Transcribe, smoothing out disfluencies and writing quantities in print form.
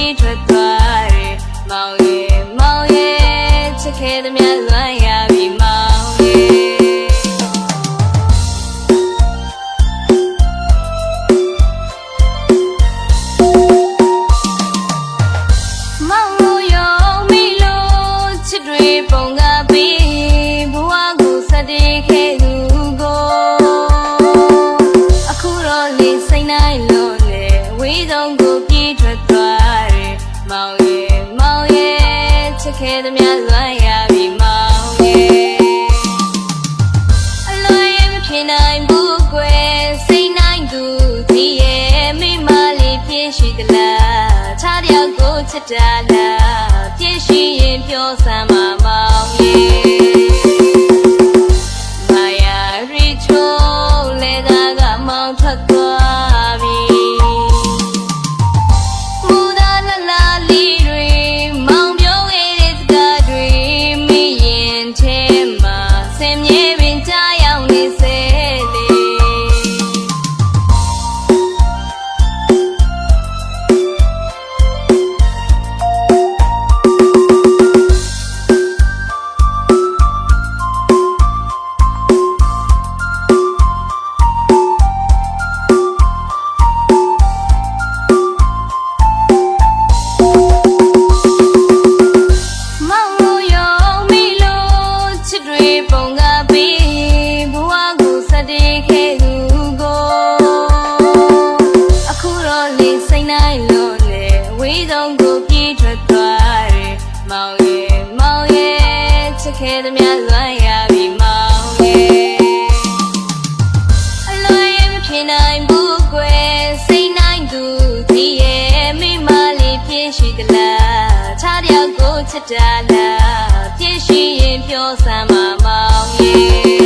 ပြေးထွက်သွားတယ်မောင်ရဲ့ချစ်ခဲ့သမျှလွမ်းရပြီမောင်ရဲ့မောင်လို့ရောမိလို့ချစ်တွေပုံကပြီးဘဝကိုစတဲ့ခဲ့သူကိုအခုတော့လေးစိတ်နိုင်လို့လေဝေးဆုံးကိုပြေးထွက်သွားတယ်မောင်ရဲ့ချစ်ခဲ့သမျှလွမ်းရပြီမောင်ရဲ့အလွန်ရင်မဖြစ်နိုင်ဘူးကွယ်စိတ်နိုင်သူဒီရဲ့မိမလေးပြည့်ရှိသလားခြားတယောက်ကိုချစ်တာလားပြည့်ရှိရင်ပြောစမ်းပါမောင်ရဲ့မာယာရီချိုးလေသာကမောင်ထွက်သွားပြီမူသာလလာလေးတွေမောင်ပြောခဲ့တဲ့စကားတွေမိရင်ထဲမှာဆင်မြဲပင်ကြားရောက်နေစေလေပုံကပြီးဘဝကိုစတဲ့ခဲ့သူကိုအခုတော့လေးစိတ်နိုင်လို့လေဝေးဆုံးကိုပြေးထွက်သွားတယ်မောင်ရဲ့ချစ်ခဲ့သမျှလွမ်းရပြီမောင်ရဲ့အလွန်ရင်မဖြစ်နိုင်ဘူးကွယ်စိတ်နိုင်သူဒီရဲ့မိမလေးပြည့်ရှိသလားခြားတယောက်ကိုချစ်တာလားပြည့်ရှိရင်ပြောစမ်းပါမောင်ရဲ့